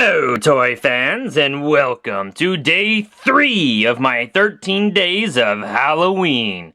Hello, toy fans, and welcome to day 3 of my 13 days of Halloween.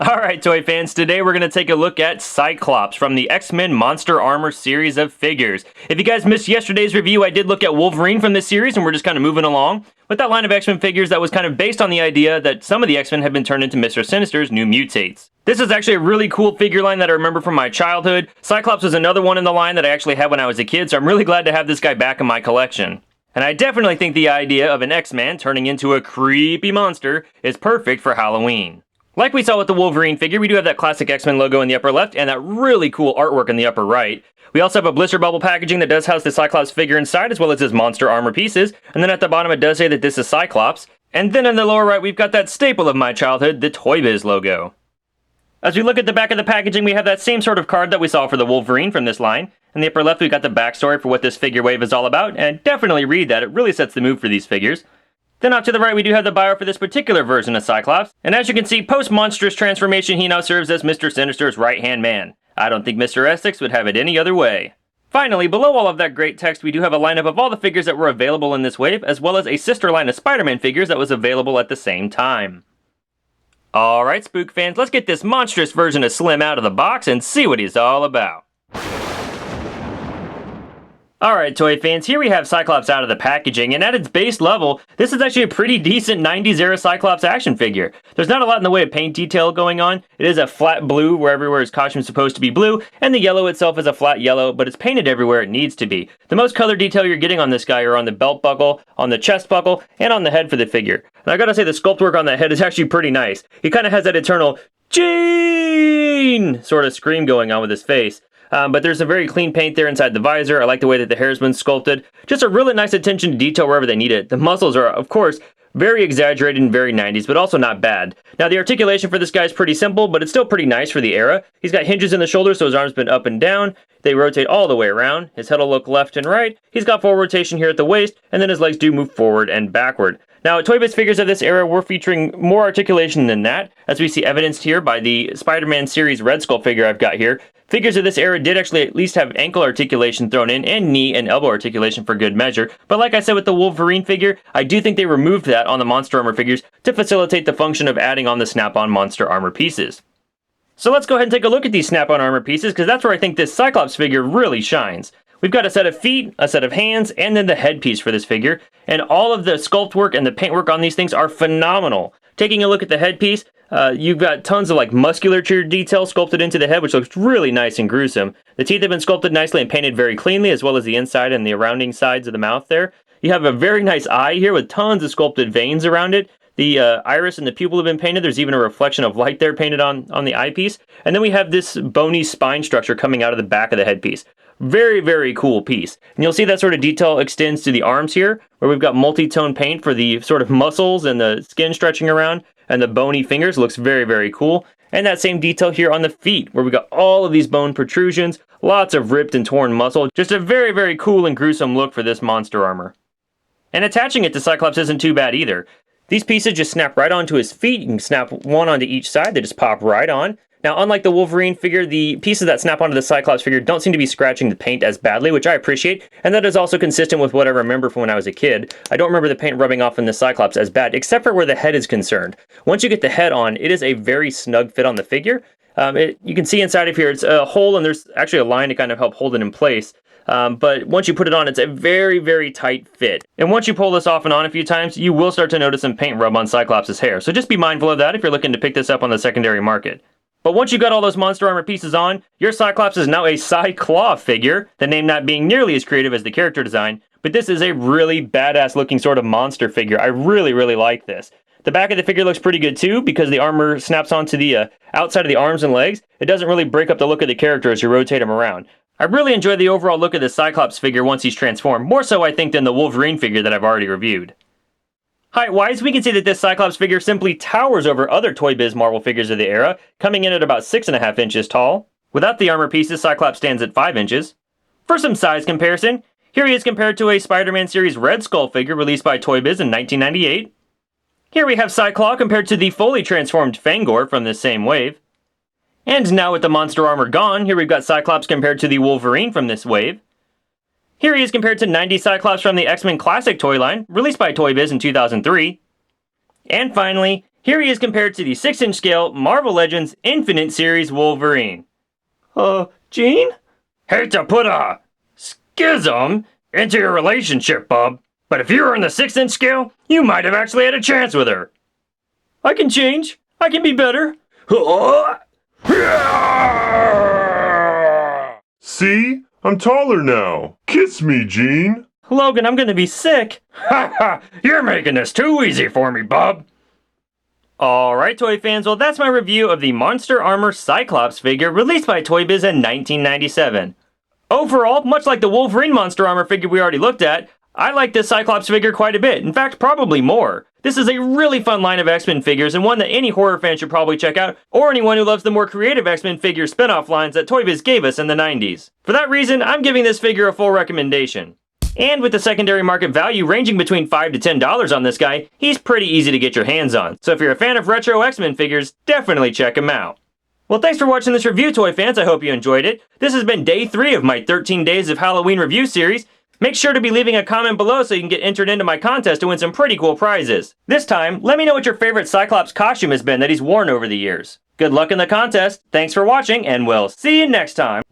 Alright, toy fans, today we're going to take a look at Cyclops from the X-Men Monster Armor series of figures. If you guys missed yesterday's review, I did look at Wolverine from this series, and we're just kind of moving along with that line of X-Men figures that was kind of based on the idea that some of the X-Men had been turned into Mr. Sinister's new mutates. This is actually a really cool figure line that I remember from my childhood. Cyclops was another one in the line that I actually had when I was a kid, so I'm really glad to have this guy back in my collection. And I definitely think the idea of an X-Man turning into a creepy monster is perfect for Halloween. Like we saw with the Wolverine figure, we do have that classic X-Men logo in the upper left and that really cool artwork in the upper right. We also have a blister bubble packaging that does house the Cyclops figure inside, as well as his monster armor pieces. And then at the bottom it does say that this is Cyclops. And then in the lower right we've got that staple of my childhood, the Toy Biz logo. As we look at the back of the packaging, we have that same sort of card that we saw for the Wolverine from this line. In the upper left we've got the backstory for what this figure wave is all about, and definitely read that, it really sets the mood for these figures. Then off to the right we do have the bio for this particular version of Cyclops, and as you can see, post-monstrous transformation he now serves as Mr. Sinister's right-hand man. I don't think Mr. Essex would have it any other way. Finally, below all of that great text, we do have a lineup of all the figures that were available in this wave, as well as a sister line of Spider-Man figures that was available at the same time. Alright, Spook fans, let's get this monstrous version of Slim out of the box and see what he's all about. Alright, toy fans, here we have Cyclops out of the packaging, and at its base level, this is actually a pretty decent 90s era Cyclops action figure. There's not a lot in the way of paint detail going on. It is a flat blue where everywhere his costume is supposed to be blue, and the yellow itself is a flat yellow, but it's painted everywhere it needs to be. The most color detail you're getting on this guy are on the belt buckle, on the chest buckle, and on the head for the figure. And I gotta say, the sculpt work on that head is actually pretty nice. He kind of has that eternal Gene sort of scream going on with his face. But there's a very clean paint there inside the visor. I like the way that the hair's been sculpted. Just a really nice attention to detail wherever they need it. The muscles are, of course, very exaggerated and very 90s, but also not bad. Now, the articulation for this guy is pretty simple, but it's still pretty nice for the era. He's got hinges in the shoulders, so his arms been up and down. They rotate all the way around. His head will look left and right. He's got full rotation here at the waist, and then his legs do move forward and backward. Now, Toy Biz figures of this era were featuring more articulation than that, as we see evidenced here by the Spider-Man series Red Skull figure I've got here. Figures of this era did actually at least have ankle articulation thrown in, and knee and elbow articulation for good measure. But like I said with the Wolverine figure, I do think they removed that on the Monster Armor figures to facilitate the function of adding on the snap-on Monster Armor pieces. So let's go ahead and take a look at these snap-on armor pieces, because that's where I think this Cyclops figure really shines. We've got a set of feet, a set of hands, and then the headpiece for this figure. And all of the sculpt work and the paint work on these things are phenomenal. Taking a look at the headpiece, you've got tons of musculature detail sculpted into the head, which looks really nice and gruesome. The teeth have been sculpted nicely and painted very cleanly, as well as the inside and the surrounding sides of the mouth there. You have a very nice eye here with tons of sculpted veins around it. The iris and the pupil have been painted. There's even a reflection of light there painted on the eyepiece. And then we have this bony spine structure coming out of the back of the headpiece. Very, very cool piece. And you'll see that sort of detail extends to the arms here, where we've got multi-tone paint for the sort of muscles and the skin stretching around, and the bony fingers. Looks very, very cool. And that same detail here on the feet, where we've got all of these bone protrusions, lots of ripped and torn muscle. Just a very, very cool and gruesome look for this monster armor. And attaching it to Cyclops isn't too bad either. These pieces just snap right onto his feet. You can snap one onto each side. They just pop right on. Now, unlike the Wolverine figure, the pieces that snap onto the Cyclops figure don't seem to be scratching the paint as badly, which I appreciate, and that is also consistent with what I remember from when I was a kid. I don't remember the paint rubbing off in the Cyclops as bad, except for where the head is concerned. Once you get the head on, it is a very snug fit on the figure. You can see inside of here, it's a hole, and there's actually a line to kind of help hold it in place. But once you put it on, it's a very, very tight fit. And once you pull this off and on a few times, you will start to notice some paint rub on Cyclops' hair. So just be mindful of that if you're looking to pick this up on the secondary market. But once you've got all those monster armor pieces on, your Cyclops is now a Cyclaw figure, the name not being nearly as creative as the character design, but this is a really badass looking sort of monster figure. I really, really like this. The back of the figure looks pretty good too, because the armor snaps onto the outside of the arms and legs. It doesn't really break up the look of the character as you rotate him around. I really enjoy the overall look of the Cyclops figure once he's transformed, more so I think than the Wolverine figure that I've already reviewed. Height-wise, we can see that this Cyclops figure simply towers over other Toy Biz Marvel figures of the era, coming in at about 6.5 inches tall. Without the armor pieces, Cyclops stands at 5 inches. For some size comparison, here he is compared to a Spider-Man series Red Skull figure released by Toy Biz in 1998. Here we have Cyclaw compared to the fully transformed Fangor from this same wave. And now with the monster armor gone, here we've got Cyclops compared to the Wolverine from this wave. Here he is compared to 90 Cyclops from the X-Men Classic toy line, released by Toy Biz in 2003. And finally, here he is compared to the 6-inch scale Marvel Legends Infinite Series Wolverine. Gene? Hate to put a schism into your relationship, bub, but if you were in the 6-inch scale, you might have actually had a chance with her. I can change. I can be better. See? I'm taller now. Kiss me, Gene. Logan, I'm gonna be sick. Ha ha! You're making this too easy for me, bub. Alright, toy fans, well that's my review of the Monster Armor Cyclops figure released by Toy Biz in 1997. Overall, much like the Wolverine Monster Armor figure we already looked at, I like this Cyclops figure quite a bit, in fact probably more. This is a really fun line of X-Men figures and one that any horror fan should probably check out, or anyone who loves the more creative X-Men figure spin-off lines that Toy Biz gave us in the 90s. For that reason, I'm giving this figure a full recommendation. And with the secondary market value ranging between $5 to $10 on this guy, he's pretty easy to get your hands on. So if you're a fan of retro X-Men figures, definitely check him out. Well, thanks for watching this review, toy fans. I hope you enjoyed it. This has been day 3 of my 13 Days of Halloween review series. Make sure to be leaving a comment below so you can get entered into my contest to win some pretty cool prizes. This time, let me know what your favorite Cyclops costume has been that he's worn over the years. Good luck in the contest, thanks for watching, and we'll see you next time.